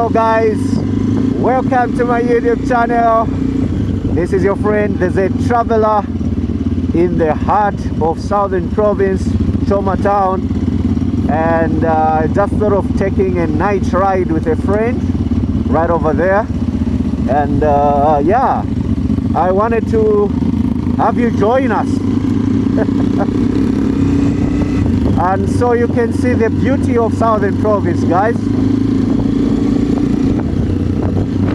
Hello guys, welcome to my YouTube channel. This is your friend, the Z Traveler, in the heart of Southern Province, Choma town, and just thought of taking a night ride with a friend right over there, and yeah, I wanted to have you join us. And so you can see the beauty of Southern Province, guys,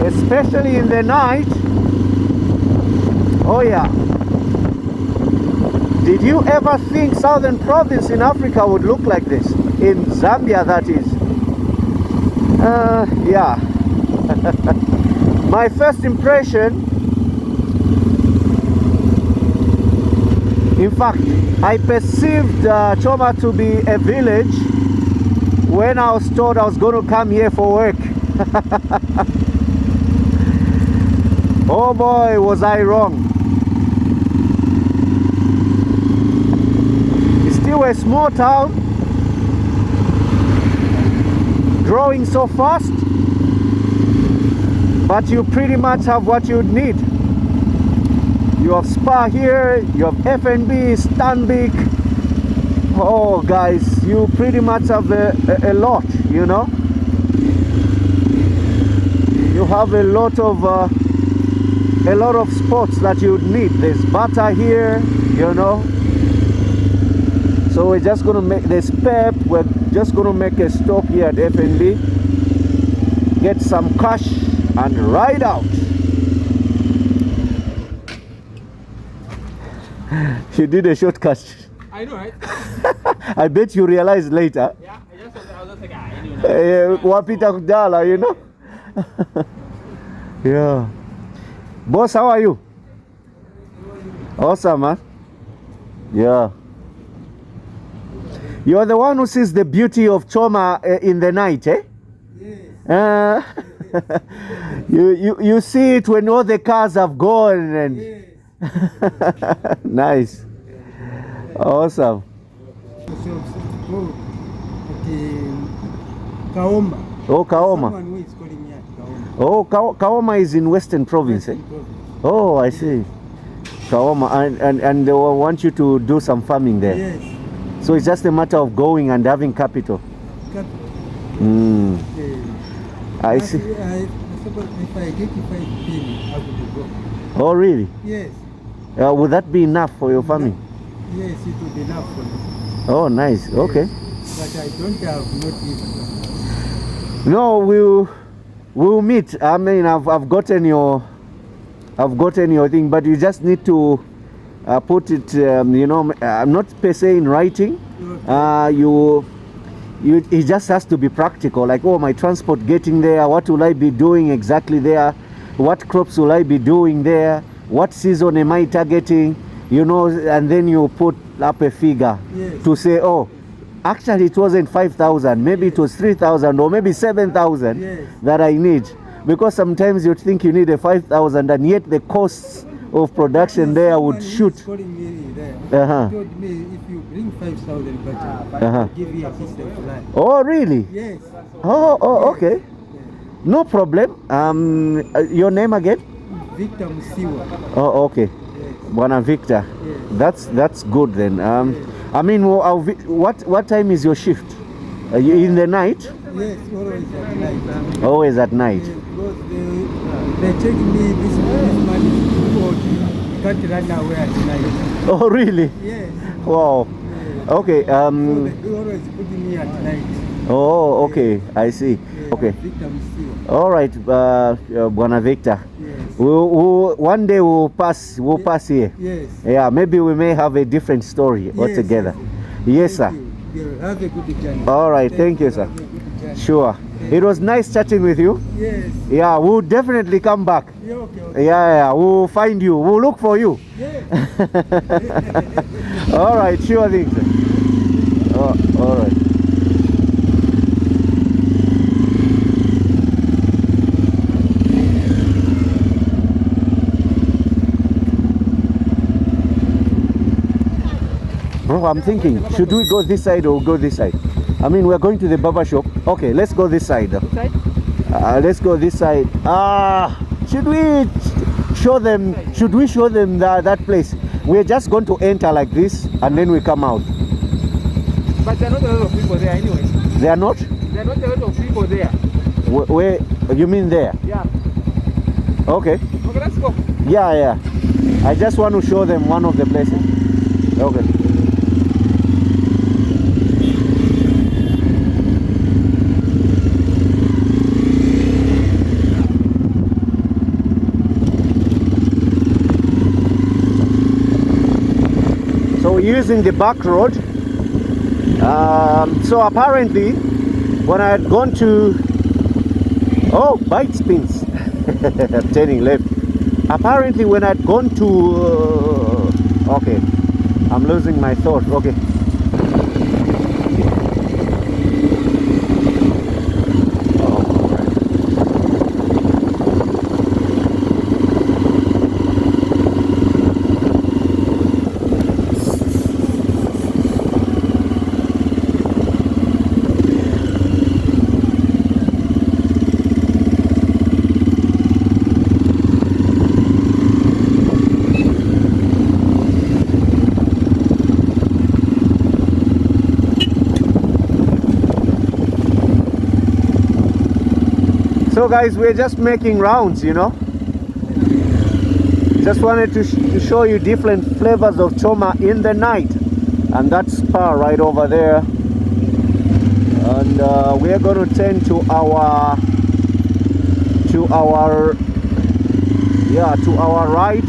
especially in the night. Oh yeah, did you ever think Southern Province in Africa would look like this? In Zambia, that is. Yeah. My first impression, in fact, I perceived Choma to be a village when I was told I was going to come here for work. Oh boy, was I wrong. It's still a small town, growing so fast, but you pretty much have what you'd need. You have Spa here, you have FNB, Stanbic. Oh guys, you pretty much have a lot, you know. You have a lot of spots that you need. There's butter here, you know. So we're just gonna make this pep. We're just gonna make a stop here at FNB, get some cash, and ride out. You did a shortcut. I know, right? I bet you realized later. Yeah, I just like, I knew. Wapita kudala, you know. Yeah. Boss, how are you? Awesome, man. Yeah. You are the one who sees the beauty of Choma in the night, eh? Yes. You see it when all the cars have gone and. Yes. Nice. Awesome. Kaoma. Oh, Kaoma. Someone who is calling me at Kaoma. Oh, Kaoma is in Western Province, eh? Oh, I see. Kaoma, and they want you to do some farming there. Yes. So it's just a matter of going and having capital. I see. If I get 5 billion, I will go. Oh, really? Yes. Would that be enough for your farming? Yes, it will be enough for me. Oh, nice. Yes. Okay. But I don't have not even. No, we'll meet. I mean, I've gotten your thing, but you just need to put it, you know, not per se in writing. It just has to be practical. Like, oh, my transport getting there. What will I be doing exactly there? What crops will I be doing there? What season am I targeting? You know, and then you put up a figure. Yes. To say, oh, actually it wasn't 5,000, maybe it was 3,000 or maybe 7,000 Yes. that I need. Because sometimes you think you need a 5,000 and yet the costs of production there would shoot. Calling me there. Uh-huh. He told me if you bring 5,000 budget, Uh-huh. I'll give you a piece of land. Oh, really? Yes. Oh, Yes. okay. No problem. Your name again? Victor Musiwa. Oh, okay. Yes. Bwana Victor. Yes. That's good then. I mean, what time is your shift? Are you in the night? Yes, always at night. Always at night. Yes, because they check me this man is too old. He can't run away at night. Oh, really? Yes. Wow. Yes. Okay. So they always put me at night. Oh, okay. I see. Yes. Okay. Victor Musiwa. All right, Bwana Victor. Yes. One day we'll pass here. Yes. Yeah, maybe we may have a different story altogether. Yes, sir. Thank you. Have a good journey. All right, thank you, sir. Have a good journey. Sure. It was nice chatting with you. Yes. Yeah, we'll definitely come back. Yeah, okay. Yeah, we'll find you. We'll look for you. Yes. All right, sure thing, sir. All right. Oh, I'm thinking, should we go this side or go this side? I mean, we're going to the barber shop. Okay, let's go this side. Side? Let's go this side. Should we show them? Should we show them that place? We're just going to enter like this, and then we come out. But there are not a lot of people there anyway. They are not? There are not a lot of people there. Where you mean there? Yeah. Okay. Okay, let's go. Yeah. I just want to show them one of the places. Okay. So we're using the back road. So apparently, when I had gone to bike spins, I'm turning left. Apparently, when I'd gone to okay, I'm losing my thought. Okay. So guys, we're just making rounds, you know. Just wanted to show you different flavors of choma in the night. And that spa right over there. And we're going to turn to our right.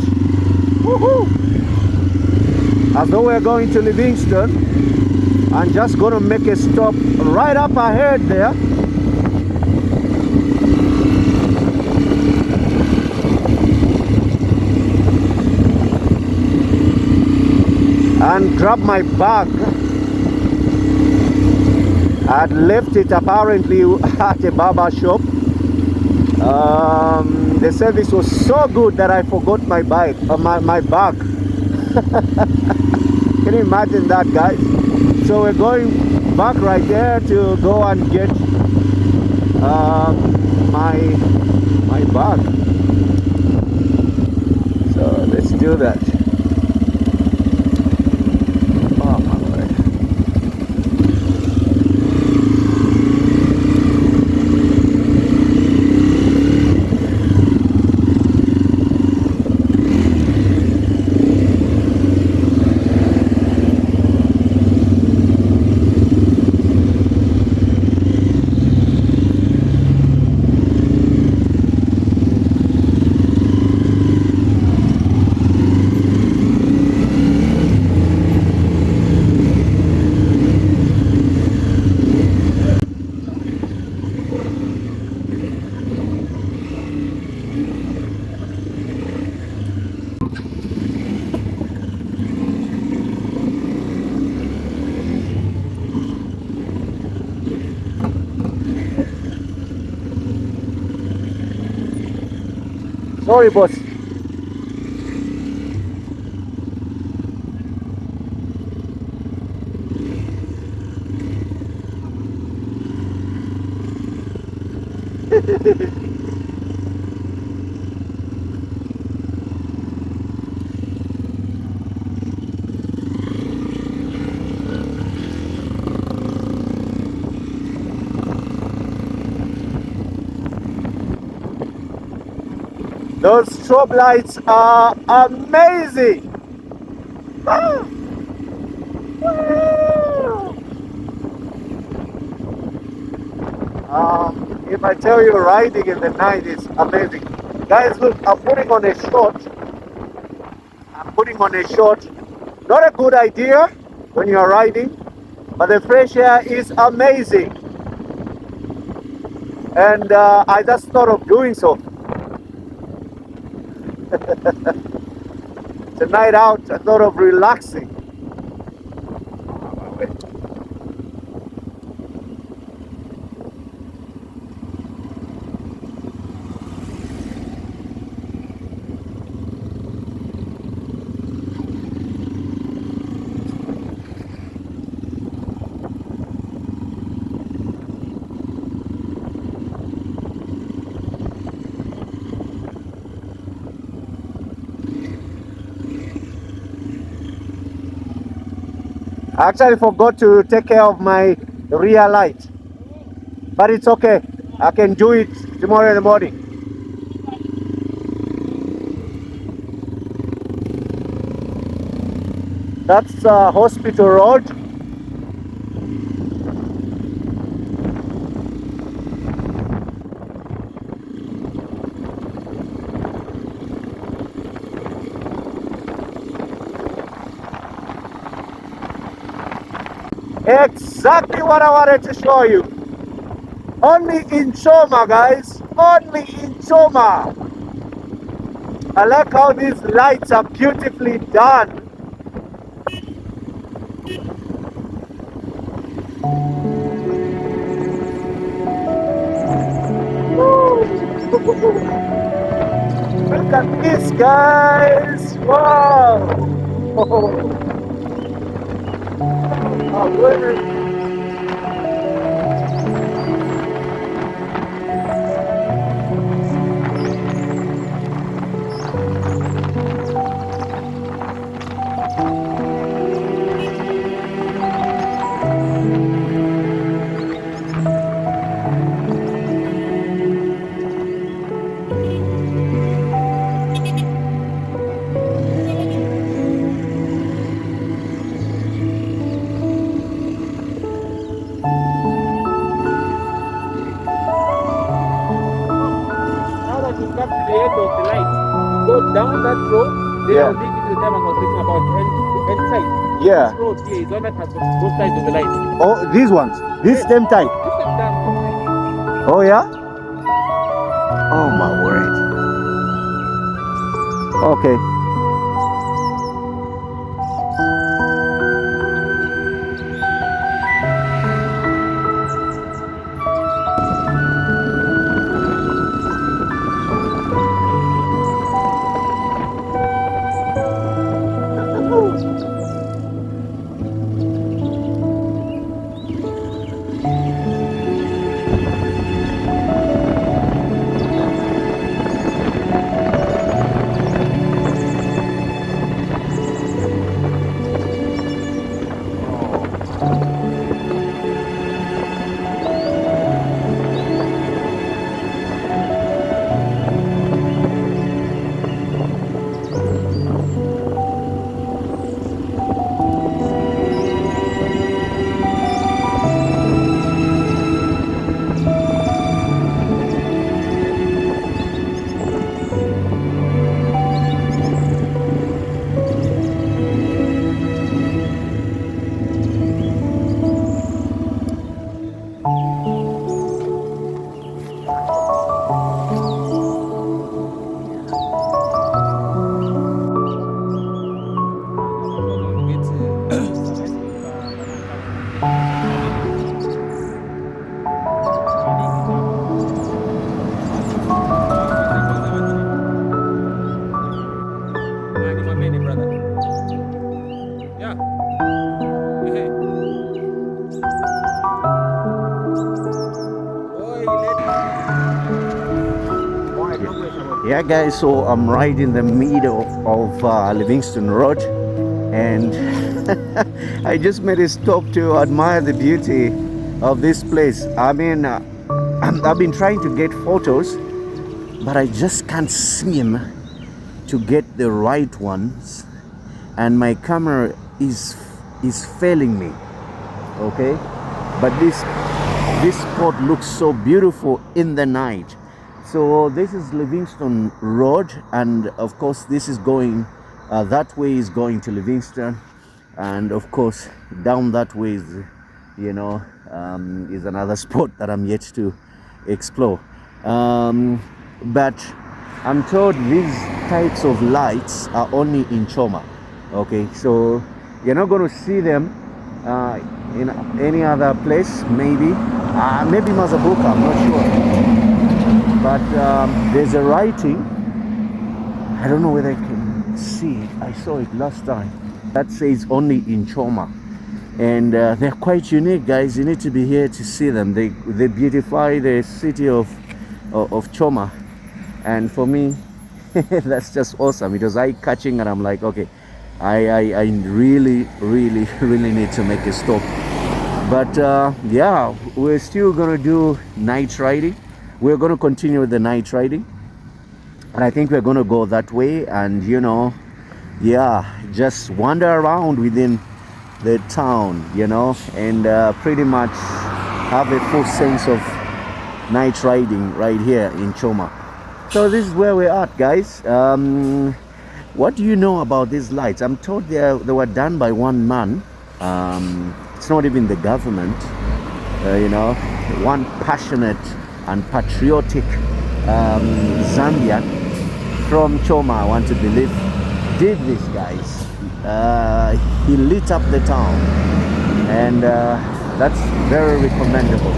Woohoo! As though we're going to Livingston. I'm just going to make a stop right up ahead there. And grab my bag. I'd left it apparently at a barber shop. The service was so good that I forgot my bag. My bag. Can you imagine that, guys? So we're going back right there to go and get my bag. So let's do that. Sorry, boss. Those strobe lights are amazing. Ah. If I tell you, riding in the night is amazing. Guys, look, I'm putting on a short. Not a good idea when you're riding, but the fresh air is amazing. And I just thought of doing so. It's a night out, I thought of relaxing. I actually forgot to take care of my rear light, but it's okay. I can do it tomorrow in the morning. That's Hospital Road. Exactly what I wanted to show you. Only in Choma, guys. Only in Choma. I like how these lights are beautifully done. Look at this, guys. Wow. Oh, goodness. Now that you come to the end of the light, go down that road. Then Yeah. I'll lead you to the time I was talking about end side. Yeah. This road here is one that has both sides of the light. Oh, these ones. This Yes. same type. This is down. Oh, yeah? Oh, my word. Okay. Yeah, guys, so I'm right in the middle of Livingston Road, and I just made a stop to admire the beauty of this place. I mean, I've been trying to get photos, but I just can't seem to get the right ones, and my camera is failing me. Okay, but this spot looks so beautiful in the night. So this is Livingston Road, and of course this is going that way is going to Livingston, and of course down that way is, you know, is another spot that I'm yet to explore. But I'm told these types of lights are only in Choma. Okay, so you're not going to see them in any other place. Maybe Mazabuka, I'm not sure. But there's a writing, I don't know whether I can see it, I saw it last time, that says only in Choma, and they're quite unique, guys. You need to be here to see them. They beautify the city of Choma, and for me that's just awesome. It was eye-catching, and I'm like, okay, I really, really, really need to make a stop. But yeah, we're still gonna do night riding. We're gonna continue with the night riding, and I think we're gonna go that way, and you know, yeah, just wander around within the town, you know, and pretty much have a full sense of night riding right here in Choma. So this is where we're at, guys. What do you know about these lights? I'm told they were done by one man. It's not even the government. You know, one passionate and patriotic Zambian from Choma, I want to believe, did this, guys. He lit up the town, and that's very recommendable.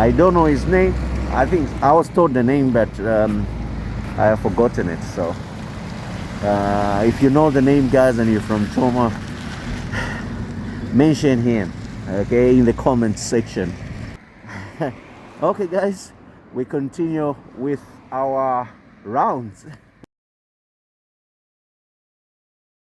I don't know his name. I think I was told the name, but I have forgotten it. So if you know the name, guys, and you're from Choma, mention him, okay, in the comments section. Okay, guys, we continue with our rounds.